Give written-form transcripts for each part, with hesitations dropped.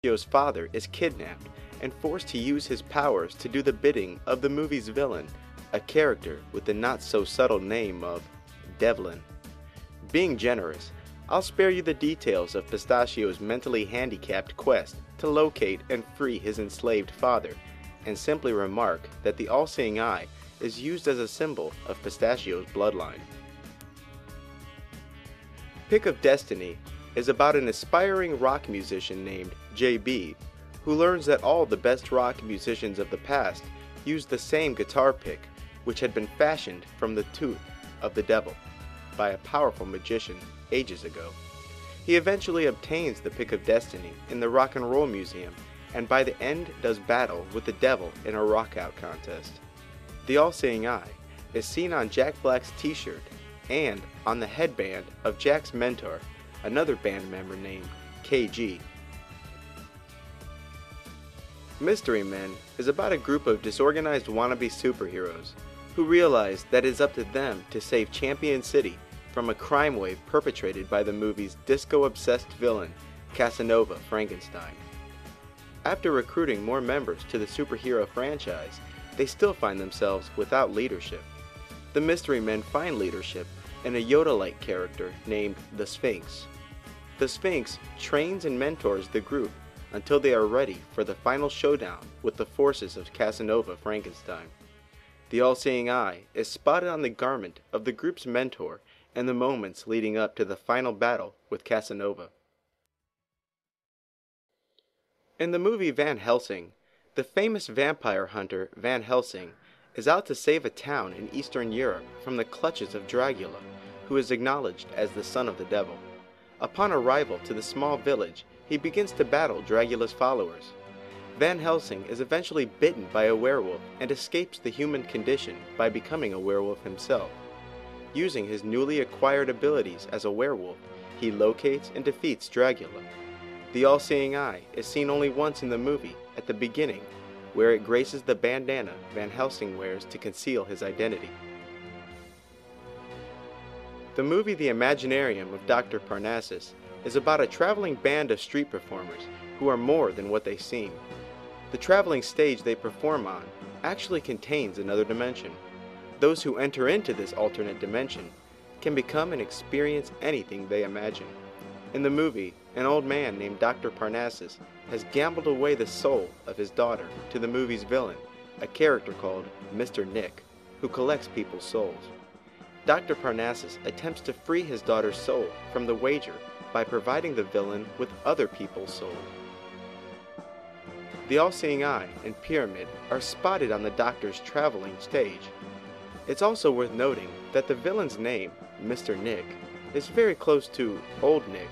Pistachio's father is kidnapped and forced to use his powers to do the bidding of the movie's villain, a character with the not-so-subtle name of Devlin. Being generous, I'll spare you the details of Pistachio's mentally handicapped quest to locate and free his enslaved father, and simply remark that the all-seeing eye is used as a symbol of Pistachio's bloodline. Pick of Destiny is about an aspiring rock musician named JB, who learns that all the best rock musicians of the past used the same guitar pick, which had been fashioned from the tooth of the devil by a powerful magician ages ago. He eventually obtains the Pick of Destiny in the Rock and Roll Museum, and by the end does battle with the devil in a rock-out contest. The all-seeing eye is seen on Jack Black's t-shirt and on the headband of Jack's mentor, another band member named KG. Mystery Men is about a group of disorganized wannabe superheroes who realize that it is up to them to save Champion City from a crime wave perpetrated by the movie's disco-obsessed villain, Casanova Frankenstein. After recruiting more members to the superhero franchise, they still find themselves without leadership. The Mystery Men find leadership in a Yoda-like character named the Sphinx. The Sphinx trains and mentors the group until they are ready for the final showdown with the forces of Casanova Frankenstein. The all-seeing eye is spotted on the garment of the group's mentor in the moments leading up to the final battle with Casanova. In the movie Van Helsing, the famous vampire hunter Van Helsing is out to save a town in Eastern Europe from the clutches of Dracula, who is acknowledged as the son of the devil. Upon arrival to the small village, he begins to battle Dracula's followers. Van Helsing is eventually bitten by a werewolf and escapes the human condition by becoming a werewolf himself. Using his newly acquired abilities as a werewolf, he locates and defeats Dracula. The all-seeing eye is seen only once in the movie, at the beginning, where it graces the bandana Van Helsing wears to conceal his identity. The movie The Imaginarium of Dr. Parnassus is about a traveling band of street performers who are more than what they seem. The traveling stage they perform on actually contains another dimension. Those who enter into this alternate dimension can become and experience anything they imagine. In the movie, an old man named Dr. Parnassus has gambled away the soul of his daughter to the movie's villain, a character called Mr. Nick, who collects people's souls. Dr. Parnassus attempts to free his daughter's soul from the wager by providing the villain with other people's souls. The all-seeing eye and pyramid are spotted on the Doctor's traveling stage. It's also worth noting that the villain's name, Mr. Nick, is very close to Old Nick,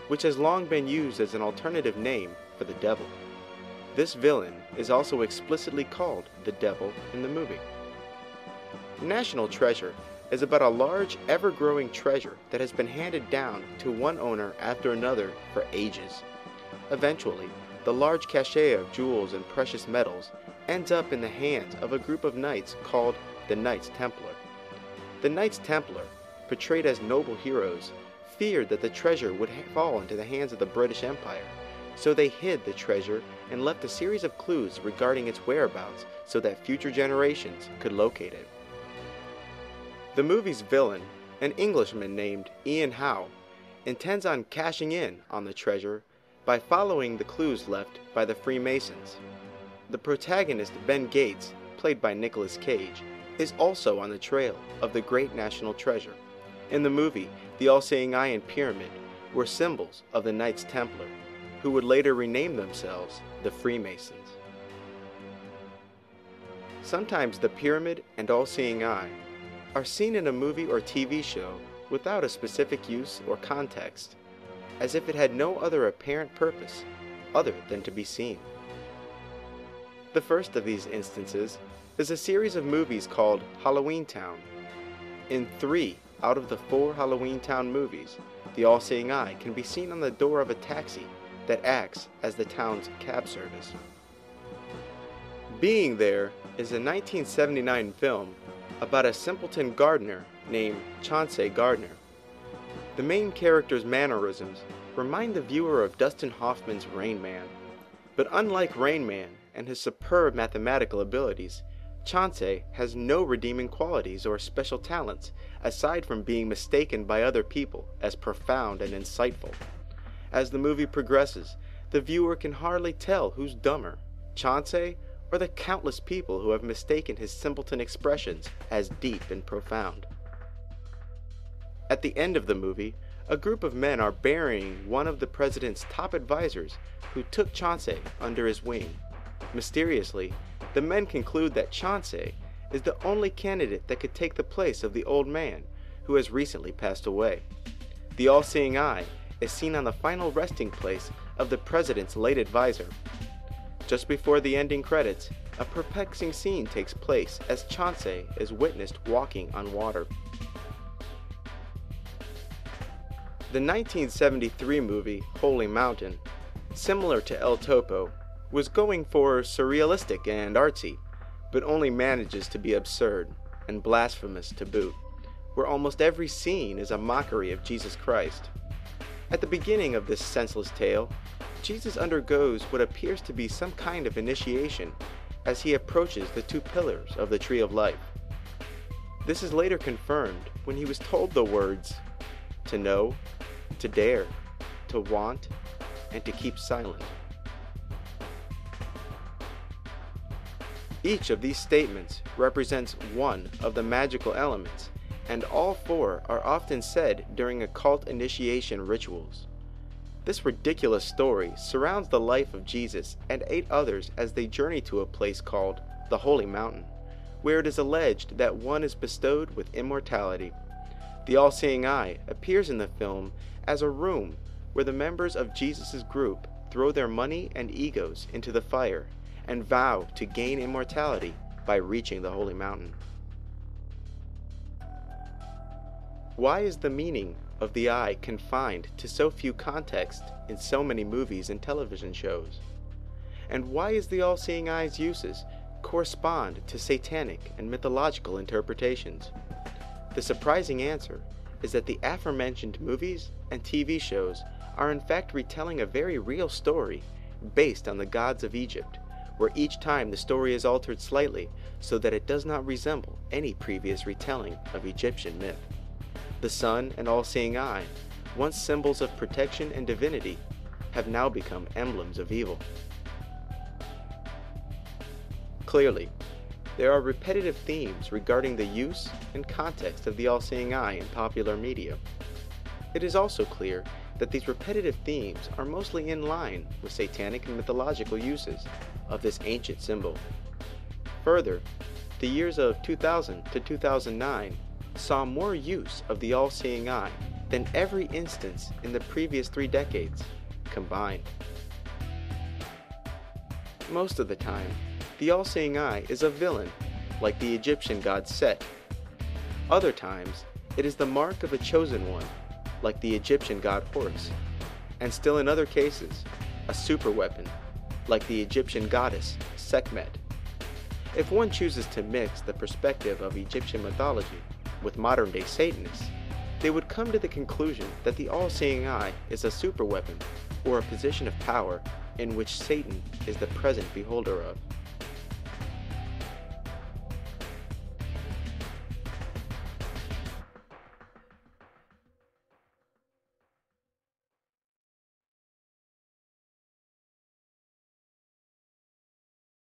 which has long been used as an alternative name for the devil. This villain is also explicitly called the devil in the movie. National Treasure is about a large, ever-growing treasure that has been handed down to one owner after another for ages. Eventually, the large cachet of jewels and precious metals ends up in the hands of a group of knights called the Knights Templar. The Knights Templar, portrayed as noble heroes, feared that the treasure would fall into the hands of the British Empire, so they hid the treasure and left a series of clues regarding its whereabouts so that future generations could locate it. The movie's villain, an Englishman named Ian Howe, intends on cashing in on the treasure by following the clues left by the Freemasons. The protagonist, Ben Gates, played by Nicolas Cage, is also on the trail of the great national treasure. In the movie, the all-seeing eye and pyramid were symbols of the Knights Templar, who would later rename themselves the Freemasons. Sometimes the pyramid and all-seeing eye are seen in a movie or TV show without a specific use or context, as if it had no other apparent purpose other than to be seen. The first of these instances is a series of movies called Halloween Town. In 3 out of the 4 Halloween Town movies, the all-seeing eye can be seen on the door of a taxi that acts as the town's cab service. Being There is a 1979 film about a simpleton gardener named Chauncey Gardner. The main character's mannerisms remind the viewer of Dustin Hoffman's Rain Man. But unlike Rain Man and his superb mathematical abilities, Chauncey has no redeeming qualities or special talents aside from being mistaken by other people as profound and insightful. As the movie progresses, the viewer can hardly tell who's dumber, Chauncey or the countless people who have mistaken his simpleton expressions as deep and profound. At the end of the movie, a group of men are burying one of the president's top advisors who took Chauncey under his wing. Mysteriously, the men conclude that Chauncey is the only candidate that could take the place of the old man who has recently passed away. The All Seeing Eye is seen on the final resting place of the president's late advisor. Just before the ending credits, a perplexing scene takes place as Chauncey is witnessed walking on water. The 1973 movie Holy Mountain, similar to El Topo, was going for surrealistic and artsy, but only manages to be absurd and blasphemous to boot, where almost every scene is a mockery of Jesus Christ. At the beginning of this senseless tale, Jesus undergoes what appears to be some kind of initiation as he approaches the two pillars of the Tree of Life. This is later confirmed when he was told the words, to know, to dare, to want, and to keep silent. Each of these statements represents one of the magical elements, and all four are often said during occult initiation rituals. This ridiculous story surrounds the life of Jesus and 8 others as they journey to a place called the Holy Mountain, where it is alleged that one is bestowed with immortality. The All-Seeing Eye appears in the film as a room where the members of Jesus' group throw their money and egos into the fire and vow to gain immortality by reaching the Holy Mountain. Why is the meaning of the eye confined to so few contexts in so many movies and television shows? And why is the All-Seeing Eye's uses correspond to satanic and mythological interpretations? The surprising answer is that the aforementioned movies and TV shows are in fact retelling a very real story based on the gods of Egypt, where each time the story is altered slightly so that it does not resemble any previous retelling of Egyptian myth. The sun and all-seeing eye, once symbols of protection and divinity, have now become emblems of evil. Clearly, there are repetitive themes regarding the use and context of the all-seeing eye in popular media. It is also clear that these repetitive themes are mostly in line with satanic and mythological uses of this ancient symbol. Further, the years of 2000 to 2009 saw more use of the all-seeing eye than every instance in the previous 3 decades combined. Most of the time, the all-seeing eye is a villain, like the Egyptian god Set. Other times, it is the mark of a chosen one, like the Egyptian god Horus. And still in other cases, a superweapon, like the Egyptian goddess Sekhmet. If one chooses to mix the perspective of Egyptian mythology with modern-day Satanists, they would come to the conclusion that the all-seeing eye is a superweapon or a position of power in which Satan is the present beholder of.